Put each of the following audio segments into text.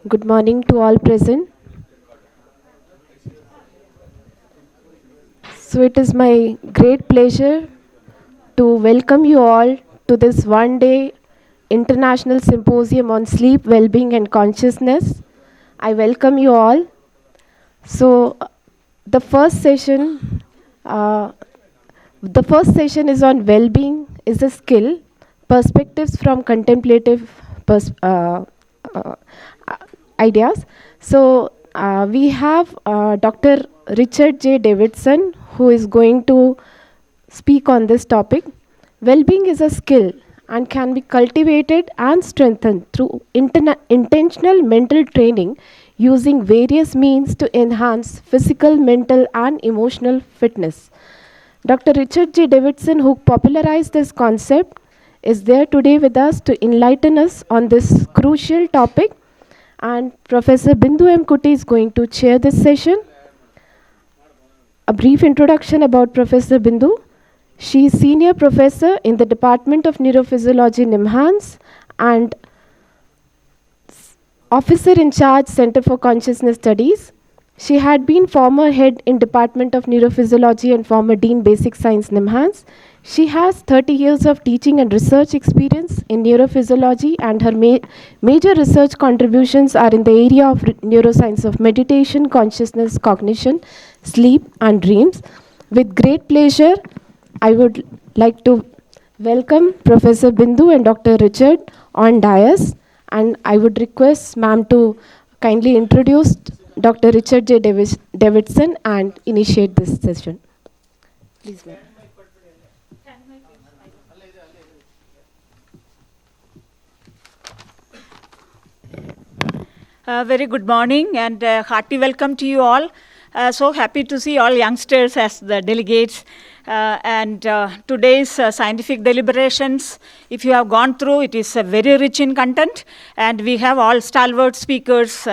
Good morning to all present. So it is my great pleasure to welcome you all to this one-day international symposium on sleep, well-being and consciousness. I welcome you all. So the first session, uh, the first session is on well-being is a skill, perspectives from contemplative uh, ideas. So we have Dr. Richard Davidson, who is going to speak on this topic. Well-being is a skill and can be cultivated and strengthened through intentional mental training using various means to enhance physical, mental, and emotional fitness. Dr. Richard Davidson, who popularized this concept, is there today with us to enlighten us on this crucial topic. And Professor Bindu M. Kuti is going to chair this session. A brief introduction about Professor Bindu. She is senior professor in the Department of Neurophysiology, NIMHANS, and officer in charge, Center for Consciousness Studies. She had been former head in Department of Neurophysiology and former Dean Basic Science, NIMHANS. She has 30 years of teaching and research experience in neurophysiology, and her major research contributions are in the area of neuroscience of meditation, consciousness, cognition, sleep, and dreams. With great pleasure, I would like to welcome Professor Bindu and Dr. Richard on dais, and I would request ma'am to kindly introduce Dr. Richard Davidson and initiate this session. Please, ma'am. Very good morning and hearty welcome to you all. So happy to see all youngsters as the delegates. Today's scientific deliberations, if you have gone through, it is very rich in content, and we have all stalwart speakers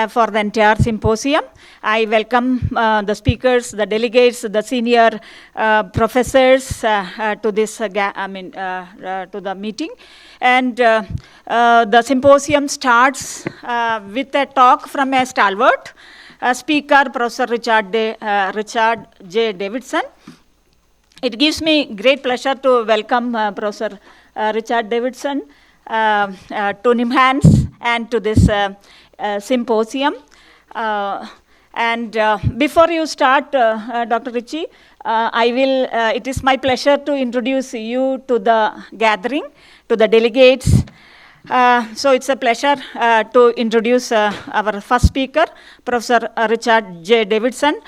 for the entire symposium. I welcome the speakers, the delegates, the senior professors to this, to the meeting. And the symposium starts with a talk from a stalwart speaker, Professor Richard J. Davidson. It gives me great pleasure to welcome Professor Richard Davidson to NIMHANS and to this symposium. Before you start, Dr. Richie, it is my pleasure to introduce you to the gathering, to the delegates. So it's a pleasure to introduce our first speaker, Professor Richard J. Davidson.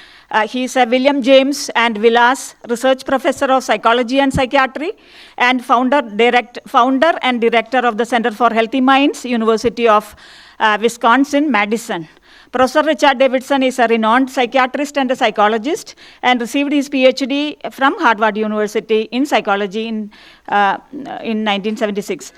He is a William James and Vilas Research Professor of Psychology and Psychiatry and founder and director of the Center for Healthy Minds, University of Wisconsin-Madison. Professor Richard Davidson is a renowned psychiatrist and a psychologist and received his PhD from Harvard University in psychology in 1976.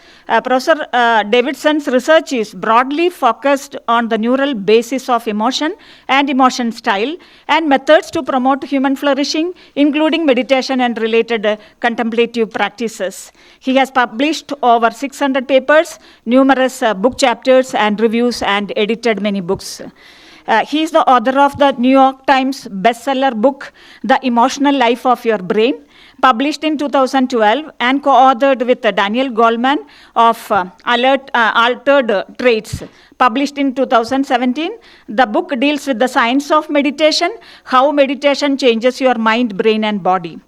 Professor Davidson's research is broadly focused on the neural basis of emotion and emotion style and methods to promote human flourishing, including meditation and related contemplative practices. He has published over 600 papers, numerous book chapters and reviews, and edited many books. He is the author of the New York Times bestseller book, The Emotional Life of Your Brain, published in 2012 and co-authored with Daniel Goleman of Altered Traits, published in 2017. The book deals with the science of meditation, how meditation changes your mind, brain, and body.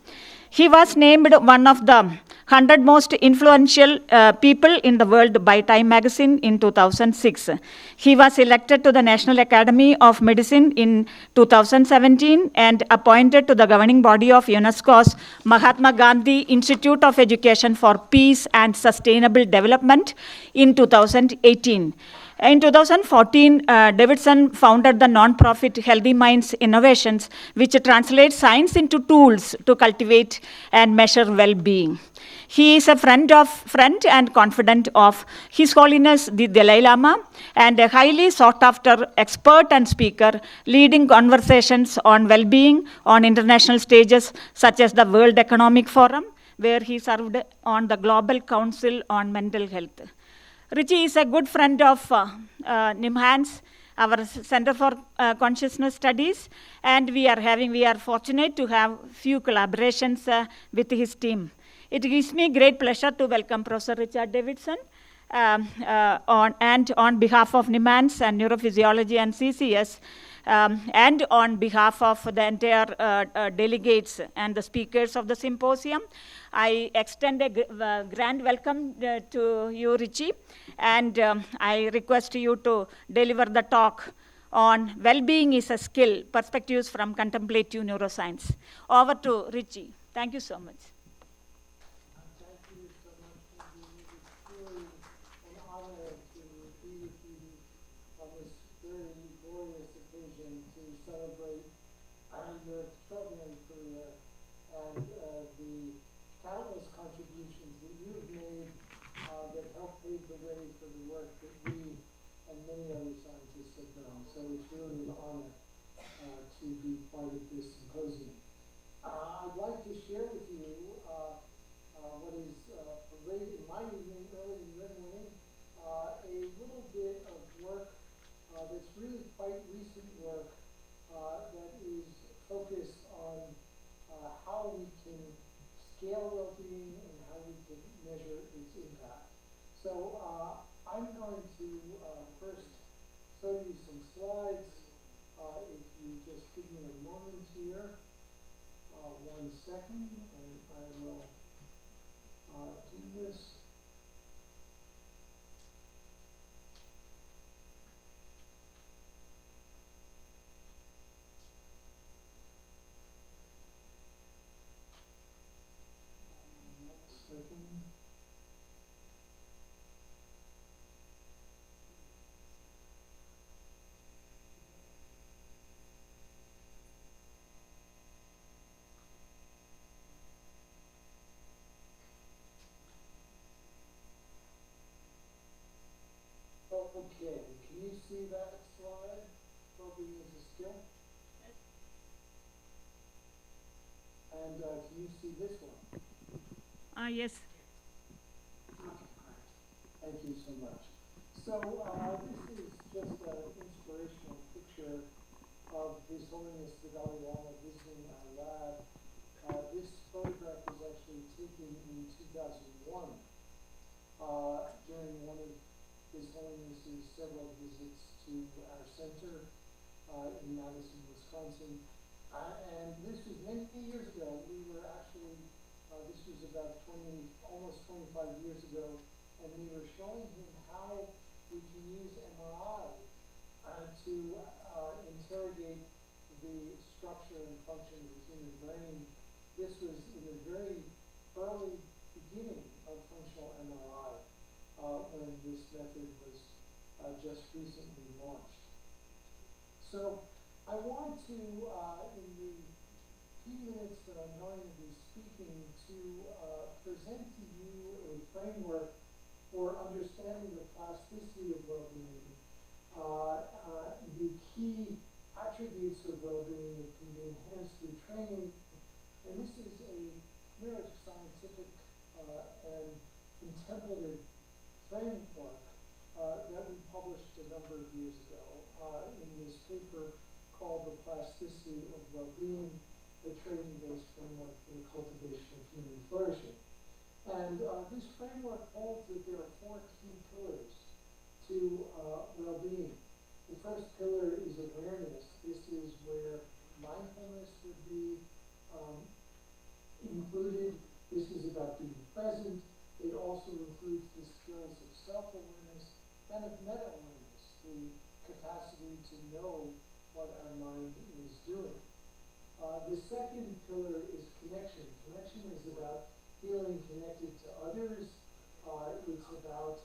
He was named one of the 100 most influential people in the world by Time magazine in 2006. He was elected to the National Academy of Medicine in 2017 and appointed to the governing body of UNESCO's Mahatma Gandhi Institute of Education for Peace and Sustainable Development in 2018. In 2014, Davidson founded the nonprofit Healthy Minds Innovations, which translates science into tools to cultivate and measure well-being. He is a friend and confidant of His Holiness the Dalai Lama and a highly sought-after expert and speaker, leading conversations on well-being on international stages such as the World Economic Forum, where he served on the Global Council on Mental Health. Richie is a good friend of NIMHANS, our Center for Consciousness Studies, and we are fortunate to have few collaborations with his team. It gives me great pleasure to welcome Professor Richard Davidson on behalf of NIMHANS and Neurophysiology and CCS, and on behalf of the entire delegates and the speakers of the symposium. I extend a grand welcome to you, Richie, and I request you to deliver the talk on Wellbeing is a Skill, Perspectives from Contemplative Neuroscience. Over to Richie. Thank you so much. Thank you so much, Cindy. It's truly an honor to be with you on this very glorious occasion to celebrate your extraordinary career and the countless contributions that you've made that help pave the way for the work that we and many other scientists have done. So it's really an honor to be part of this symposium. I'd like to share with you what is late in my evening, early in your morning, a little bit of work that's really quite recent work that is focused on how we can scale well-being and how we can measure its impact. So I'm going to first show you some slides. If you just give me a moment here, 1 second, and I will do this. Second. Okay, can you see that slide? Wellbeing is a skill. Yes. And can you see this one? Yes. Thank you so much. So this is just an inspirational picture of His Holiness the Dalai Lama visiting our lab. This photograph was actually taken in 2001 during one of His Holiness's several visits to our center in Madison, Wisconsin. And this was many years ago. We were actually, this was about almost 25 years ago, and we were showing him how we can use MRI to interrogate the structure and function of the human brain. This was in the very early beginning of functional MRI when this method was just recently launched. So I want to, in the few minutes that I'm going to be speaking, to present to you a framework for understanding the plasticity of well-being, the key attributes of well-being that can be enhanced through training. And this is a neuroscientific and contemplative framework that we published a number of years ago in this paper called The Plasticity of Wellbeing, a training-based framework for the cultivation of human flourishing. And this framework holds that there are 4 key pillars to well-being. The first pillar is awareness. This is where mindfulness would be included. This is about being present. It also includes the skills of self-awareness and of meta-awareness, the capacity to know what our mind is doing. The second pillar is connection. Connection is about feeling connected to others. It's about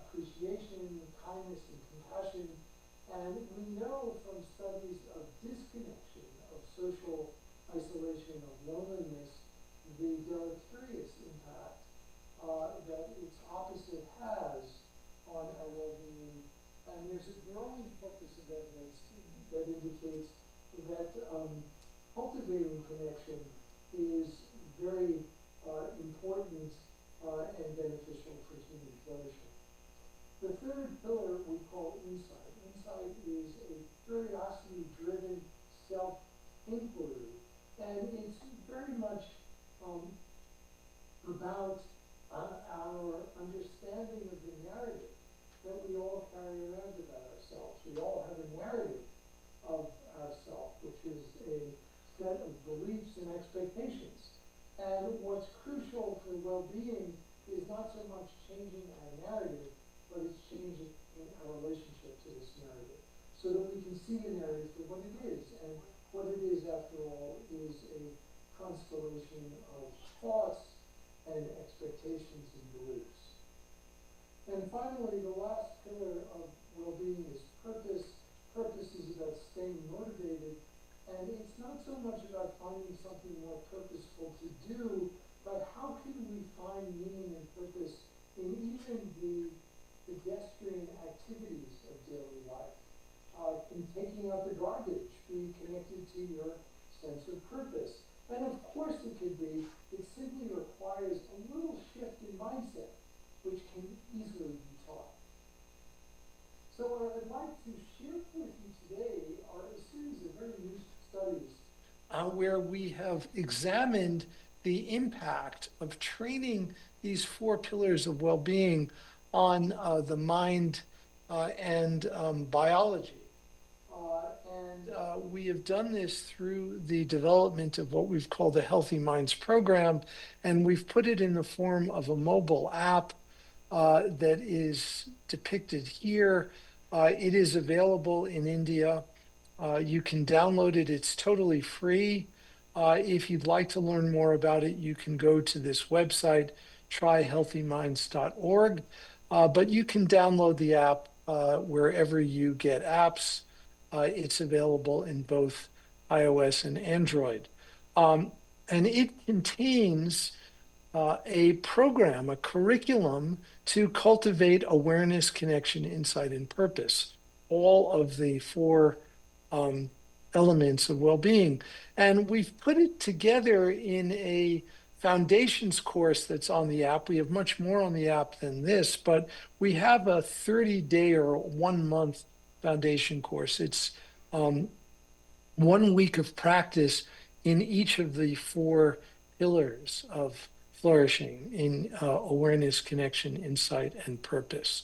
appreciation, kindness, and compassion. And we know from studies of disconnection, of social isolation, of loneliness, the deleterious impact that its opposite has on our well-being. And there's a growing corpus of evidence that indicates that cultivating connection is very important and beneficial for human flourishing. The third pillar we call insight. Insight is a curiosity-driven self-inquiry, and it's very much about our understanding of the narrative that we all carry around about ourselves. We all have a narrative of ourselves, which is a set of beliefs and expectations. And what's crucial for well-being is not so much changing our narrative, but it's changing in our relationship to this narrative, so that we can see the narrative for what it is. And what it is, after all, is a constellation of thoughts and expectations and beliefs. And finally, the last pillar of well-being is purpose. Purpose is about staying motivated, and it's not so much about finding something more purposeful to do, but how can we find meaning and purpose in even the pedestrian activities of daily life? In taking out the garbage, be connected to your sense of purpose. And of course it could be, it simply requires a little shift in mindset, which can easily be taught. So what I'd like to share with you today are a series of very new studies where we have examined the impact of training these four pillars of well-being on the mind and biology. We have done this through the development of what we've called the Healthy Minds program, and we've put it in the form of a mobile app that is depicted here. It is available in India. You can download it. It's totally free. If you'd like to learn more about it, you can go to this website, tryhealthyminds.org. But you can download the app wherever you get apps. It's available in both iOS and Android. And it contains a program, a curriculum to cultivate awareness, connection, insight, and purpose, all of the four elements of well-being. And we've put it together in a foundations course that's on the app. We have much more on the app than this, but we have a 30-day or 1 month foundation course. It's 1 week of practice in each of the four pillars of flourishing in awareness, connection, insight, and purpose.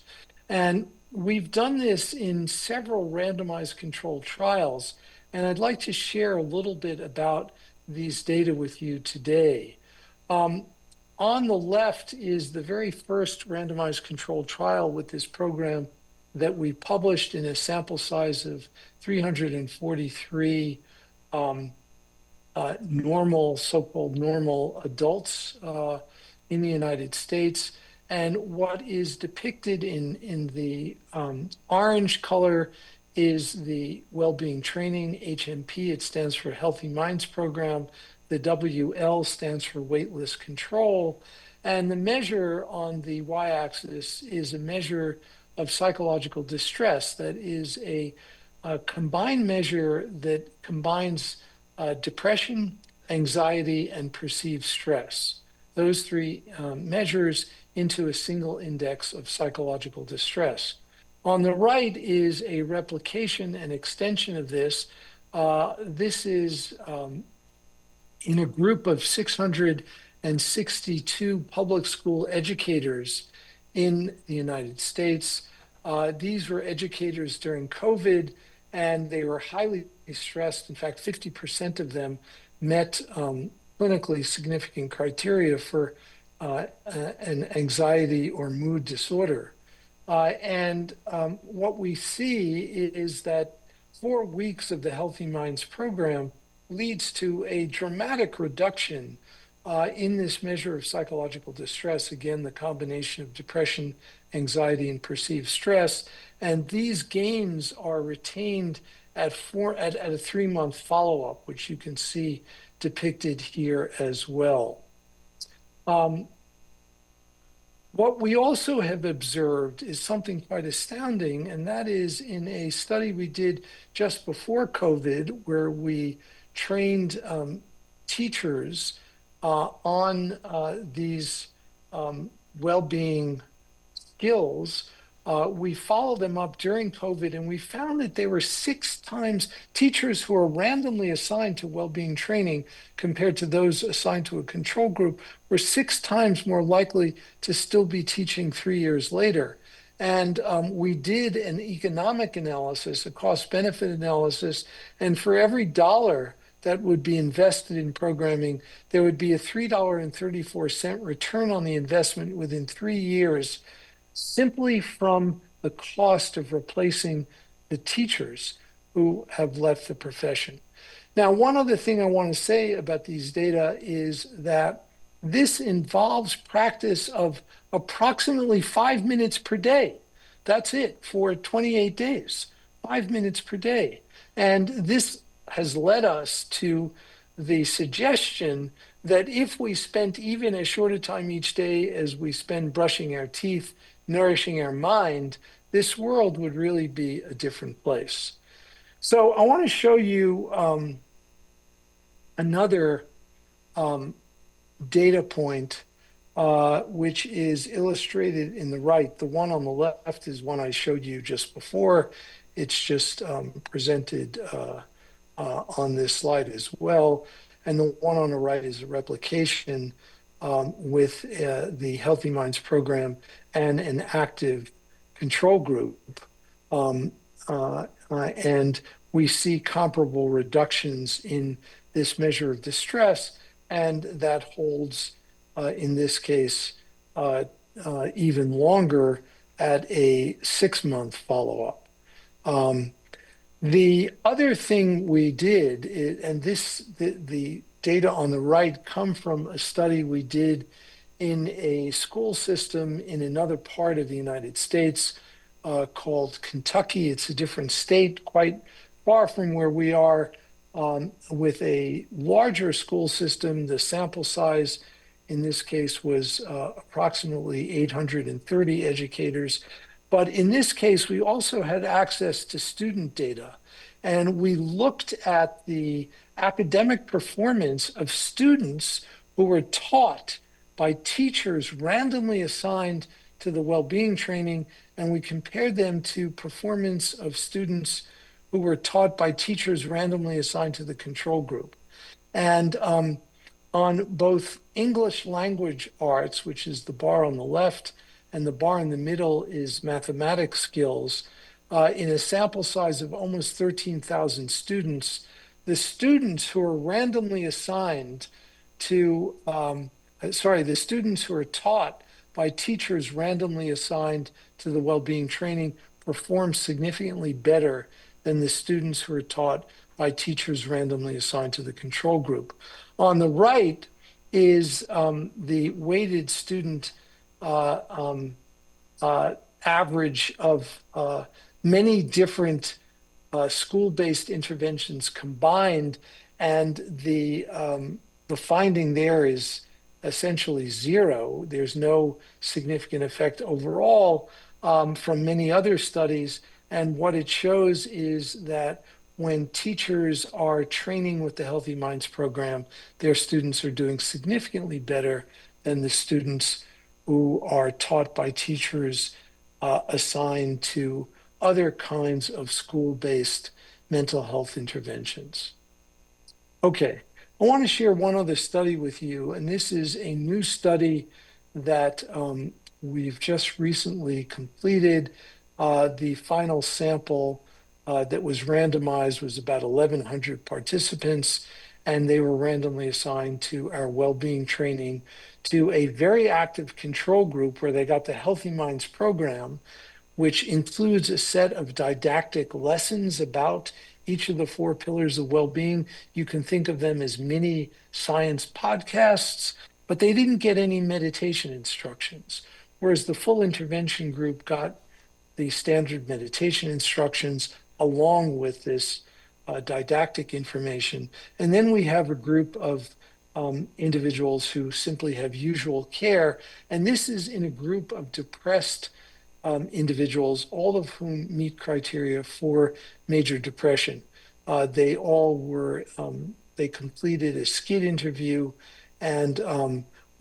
And we've done this in several randomized controlled trials, and I'd like to share a little bit about these data with you today. On the left is the very first randomized controlled trial with this program that we published in a sample size of 343 normal, so-called normal adults in the United States. And what is depicted in the orange color is the Wellbeing Training, HMP. It stands for Healthy Minds Program. The WL stands for Weightless Control. And the measure on the y-axis is a measure of psychological distress. That is a combined measure that combines depression, anxiety, and perceived stress. Those three measures into a single index of psychological distress. On the right is a replication and extension of this. This is in a group of 662 public school educators in the United States. These were educators during COVID, and they were highly stressed. In fact, 50% of them met clinically significant criteria for an anxiety or mood disorder. And what we see is that 4 weeks of the Healthy Minds program leads to a dramatic reduction in this measure of psychological distress. Again, the combination of depression, anxiety, and perceived stress. And these gains are retained at a 3-month follow-up, which you can see depicted here as well. What we also have observed is something quite astounding, and that is in a study we did just before COVID, where we trained teachers on these well-being skills. we followed them up during COVID, and we found that they were 6 times teachers who are randomly assigned to well-being training compared to those assigned to a control group were 6 times more likely to still be teaching 3 years later. And we did an economic analysis, a cost-benefit analysis, and for every dollar that would be invested in programming, there would be a $3.34 return on the investment within 3 years, simply from the cost of replacing the teachers who have left the profession. Now, one other thing I want to say about these data is that this involves practice of approximately 5 minutes per day. That's it for 28 days, 5 minutes per day. And this has led us to the suggestion that if we spent even as short a time each day as we spend brushing our teeth, nourishing our mind, this world would really be a different place. So I want to show you another data point, which is illustrated in the right. The one on the left is one I showed you just before. It's just presented on this slide as well. And the one on the right is a replication with the Healthy Minds program and an active control group. And we see comparable reductions in this measure of distress, and that holds, in this case, even longer at a 6-month follow-up. The other thing we did, and the data on the right come from a study we did in a school system in another part of the United States called Kentucky. It's a different state, quite far from where we are, with a larger school system. The sample size in this case was approximately 830 educators. But in this case, we also had access to student data, and we looked at the academic performance of students who were taught by teachers randomly assigned to the well-being training, and we compared them to performance of students who were taught by teachers randomly assigned to the control group. And on both English language arts, which is the bar on the left, and the bar in the middle is mathematics skills, in a sample size of almost 13,000 students, the students who are randomly assigned to, the students who are taught by teachers randomly assigned to the well-being training perform significantly better than the students who are taught by teachers randomly assigned to the control group. On the right is the weighted student average of many different school-based interventions combined, and the finding there is essentially zero. There's no significant effect overall from many other studies, and what it shows is that when teachers are training with the Healthy Minds program, their students are doing significantly better than the students who are taught by teachers assigned to other kinds of school-based mental health interventions. Okay, I want to share one other study with you, and this is a new study that we've just recently completed. The final sample that was randomized was about 1,100 participants, and they were randomly assigned to our well-being training to a very active control group where they got the Healthy Minds program, which includes a set of didactic lessons about each of the 4 pillars of well-being. You can think of them as mini science podcasts, but they didn't get any meditation instructions, whereas the full intervention group got the standard meditation instructions along with this didactic information. And then we have a group of individuals who simply have usual care. And this is in a group of depressed individuals, all of whom meet criteria for major depression. They all were, they completed a skid interview. And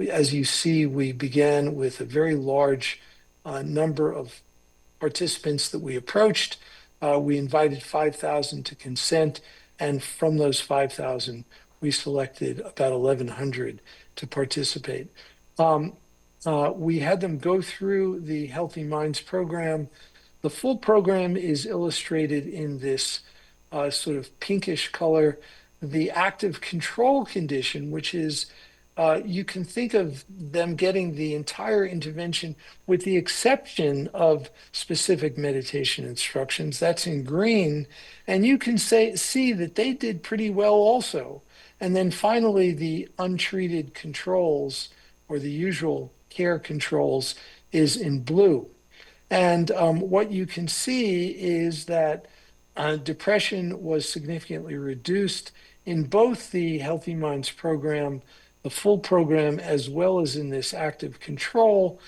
as you see, we began with a very large number of participants that we approached. We invited 5,000 to consent, and from those 5,000, we selected about 1,100 to participate. We had them go through the Healthy Minds program. The full program is illustrated in this sort of pinkish color. The active control condition, which is you can think of them getting the entire intervention with the exception of specific meditation instructions. That's in green. And you can see that they did pretty well also. And then finally, the untreated controls or the usual care controls is in blue. And what you can see is that depression was significantly reduced in both the Healthy Minds program, the full program, as well as in this active control.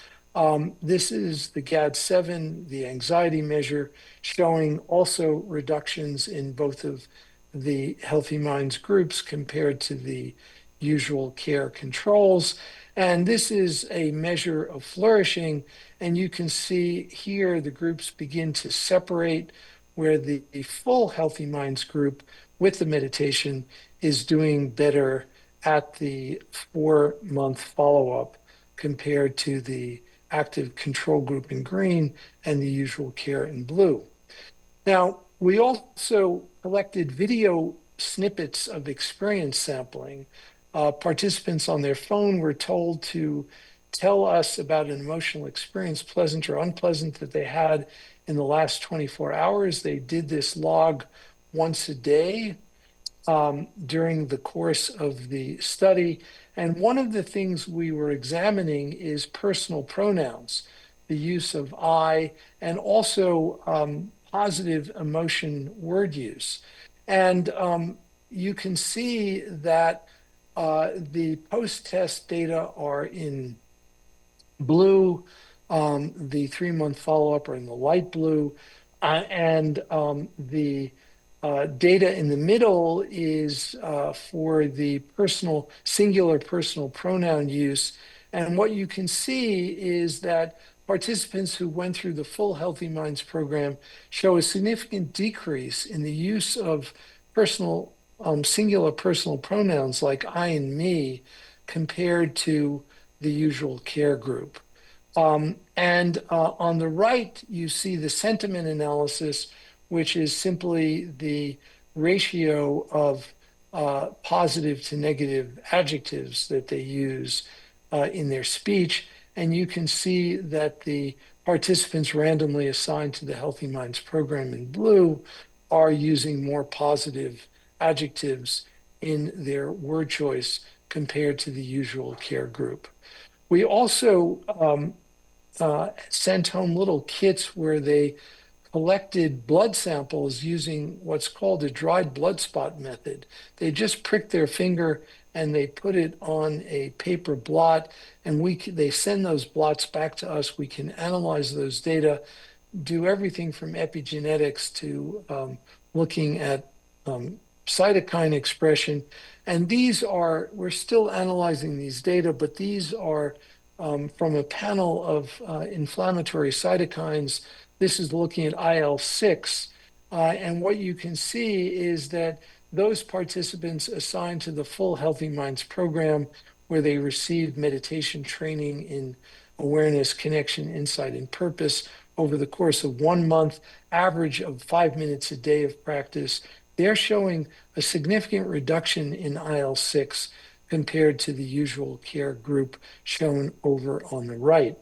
This is the GAD-7, the anxiety measure, showing also reductions in both of the Healthy Minds groups compared to the usual care controls. And this is a measure of flourishing. And you can see here the groups begin to separate, where the full Healthy Minds group with the meditation is doing better at the 4-month follow-up compared to the active control group in green and the usual care in blue. Now, we also collected video snippets of experience sampling. Participants on their phone were told to tell us about an emotional experience, pleasant or unpleasant, that they had in the last 24 hours. They did this log once a day during the course of the study. And one of the things we were examining is personal pronouns, the use of I, and also positive emotion word use. And you can see that the post-test data are in blue, the 3-month follow-up are in the light blue, and the data in the middle is for the singular personal pronoun use. And what you can see is that participants who went through the full Healthy Minds program show a significant decrease in the use of singular personal pronouns like I and me compared to the usual care group. And on the right, you see the sentiment analysis, which is simply the ratio of positive to negative adjectives that they use in their speech. And you can see that the participants randomly assigned to the Healthy Minds program in blue are using more positive adjectives in their word choice compared to the usual care group. We also sent home little kits where they collected blood samples using what's called a dried blood spot method. They just pricked their finger and they put it on a paper blot, and they send those blots back to us. We can analyze those data, do everything from epigenetics to looking at cytokine expression. And we're still analyzing these data, but these are from a panel of inflammatory cytokines. This is looking at IL-6. And what you can see is that those participants assigned to the full Healthy Minds program, where they received meditation training in awareness, connection, insight, and purpose over the course of 1 month, average of 5 minutes a day of practice, they're showing a significant reduction in IL-6 compared to the usual care group shown over on the right.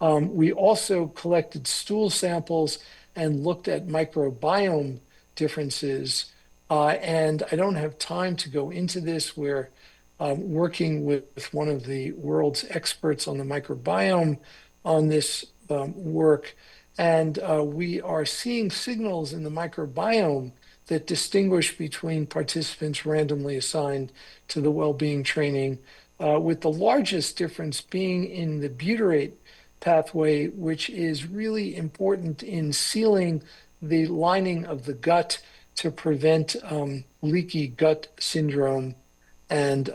We also collected stool samples and looked at microbiome differences. And I don't have time to go into this. We're working with one of the world's experts on the microbiome on this work. And we are seeing signals in the microbiome that distinguish between participants randomly assigned to the well-being training, with the largest difference being in the butyrate pathway, which is really important in sealing the lining of the gut to prevent leaky gut syndrome and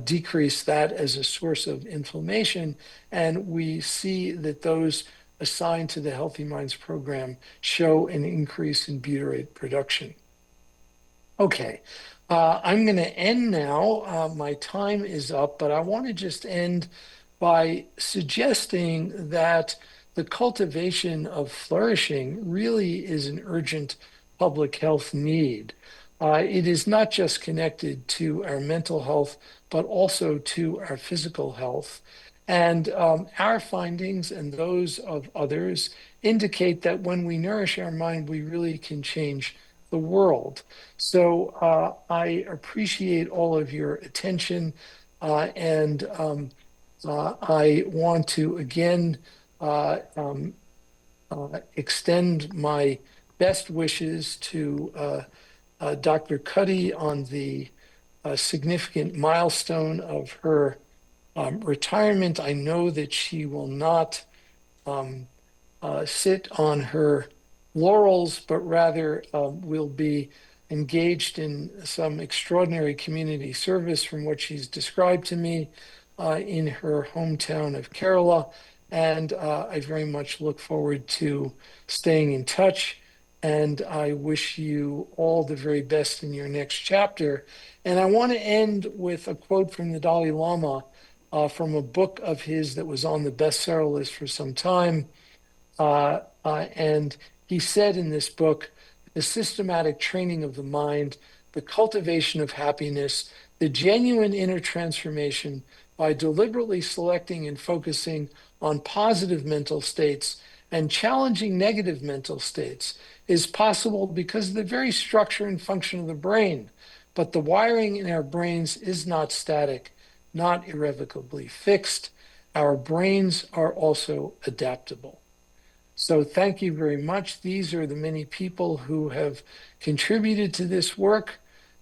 decrease that as a source of inflammation. And we see that those assigned to the Healthy Minds program show an increase in butyrate production. Okay, I'm going to end now. My time is up, but I want to just end by suggesting that the cultivation of flourishing really is an urgent public health need. It is not just connected to our mental health, but also to our physical health. And our findings and those of others indicate that when we nourish our mind, we really can change the world. So I appreciate all of your attention, and I want to again extend my best wishes to Dr. Cuddy on the significant milestone of her retirement. I know that she will not sit on her laurels, but rather will be engaged in some extraordinary community service from what she's described to me in her hometown of Kerala. And I very much look forward to staying in touch. And I wish you all the very best in your next chapter. And I want to end with a quote from the Dalai Lama from a book of his that was on the bestseller list for some time. And he said in this book, the systematic training of the mind, the cultivation of happiness, the genuine inner transformation by deliberately selecting and focusing on positive mental states and challenging negative mental states is possible because of the very structure and function of the brain. But the wiring in our brains is not static, not irrevocably fixed. Our brains are also adaptable. So thank you very much. These are the many people who have contributed to this work,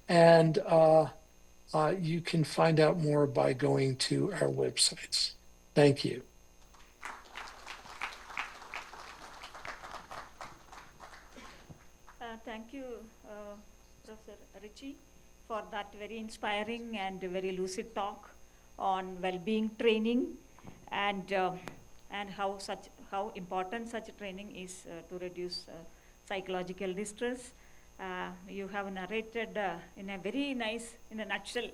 and you can find out more by going to our websites. Thank you. Thank you, Professor Richie, for that very inspiring and very lucid talk on well-being training and how important such training is to reduce psychological distress. You have narrated in a very nice, in a nutshell.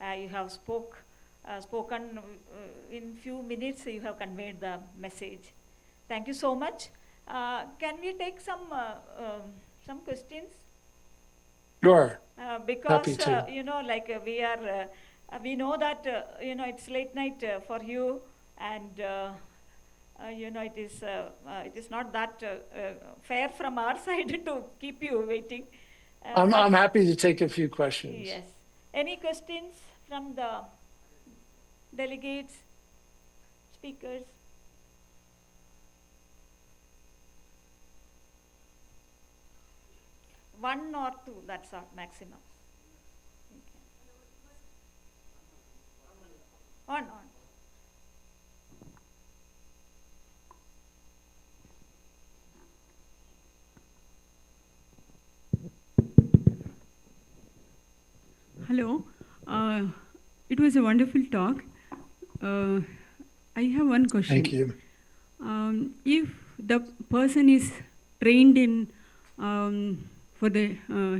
You have spoken in few minutes. You have conveyed the message. Thank you so much. Can we take some questions? Sure. Because we know that it's late night for you, and it is not that fair from our side to keep you waiting. I'm happy to take a few questions. Yes. Any questions from the delegates, speakers? One or two, that's our maximum. Okay. On. Hello. It was a wonderful talk. I have one question. Thank you. If the person is trained in for the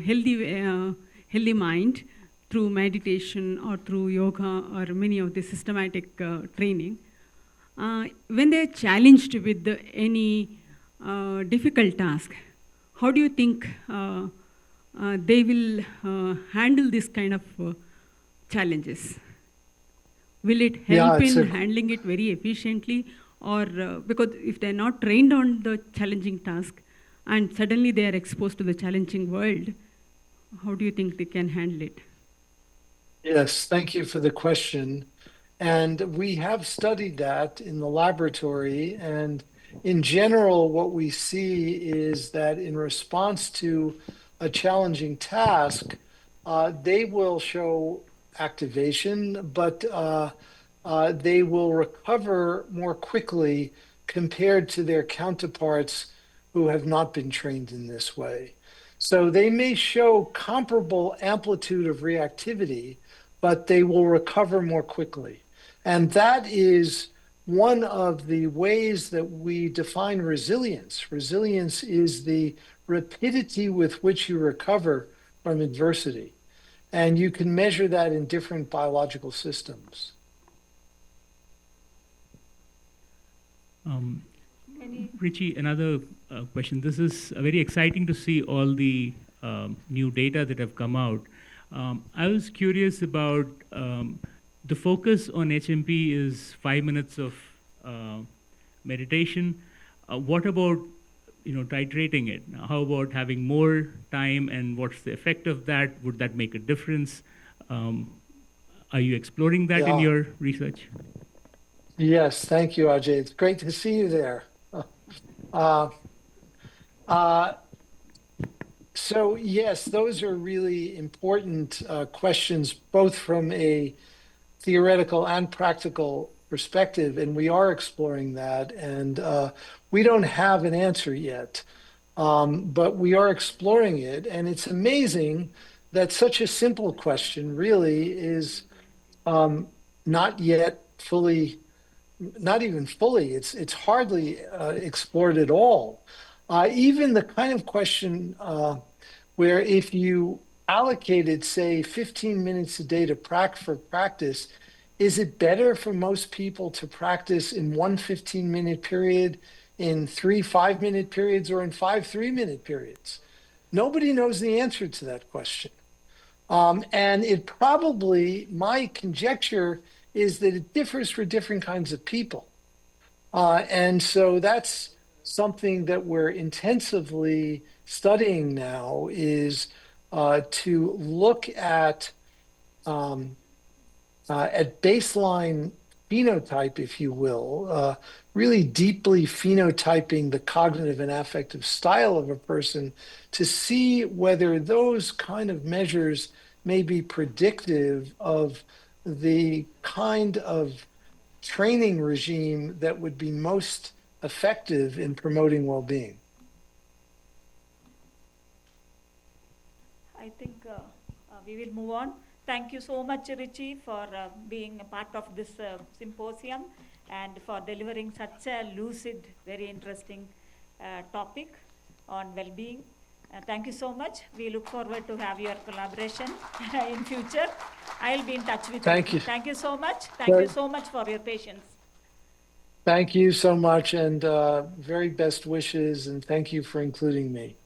healthy mind through meditation or through yoga or many of the systematic training, when they are challenged with any difficult task, how do you think they will handle this kind of challenges? Will it help in handling it very efficiently, or because if they're not trained on the challenging task and suddenly they are exposed to the challenging world, how do you think they can handle it? Yes, thank you for the question. And we have studied that in the laboratory. And in general, what we see is that in response to a challenging task, they will show activation, but they will recover more quickly compared to their counterparts who have not been trained in this way. So they may show comparable amplitude of reactivity, but they will recover more quickly. And that is one of the ways that we define resilience. Resilience is the rapidity with which you recover from adversity. And you can measure that in different biological systems. Richie, another question. This is very exciting to see all the new data that have come out. I was curious about the focus on HMP is 5 minutes of meditation. What about titrating it? How about having more time, and what's the effect of that? Would that make a difference? Are you exploring that in your research? Yes, thank you, Ajay. It's great to see you there. So yes, those are really important questions, both from a theoretical and practical perspective, and we are exploring that. And we don't have an answer yet, but we are exploring it. And it's amazing that such a simple question really is not yet fully. Not even fully. It's hardly explored at all. Even the kind of question where if you allocated, say, 15 minutes a day to practice, is it better for most people to practice in one 15-minute period, in 3 5-minute periods, or in 5 3-minute periods? Nobody knows the answer to that question. And it probably, my conjecture is that it differs for different kinds of people. And so that's something that we're intensively studying now, is to look at baseline phenotype, if you will, really deeply phenotyping the cognitive and affective style of a person to see whether those kind of measures may be predictive of the kind of training regime that would be most effective in promoting well-being. I think we will move on. Thank you so much, Richie, for being a part of this symposium and for delivering such a lucid, very interesting topic on well-being. Thank you so much. We look forward to have your collaboration in future. I'll be in touch with you. Thank you. Thank you so much. Thank you so much for your patience. Thank you so much, and very best wishes, and thank you for including me.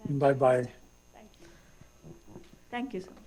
Bye-bye. Thank you. Thank you so much.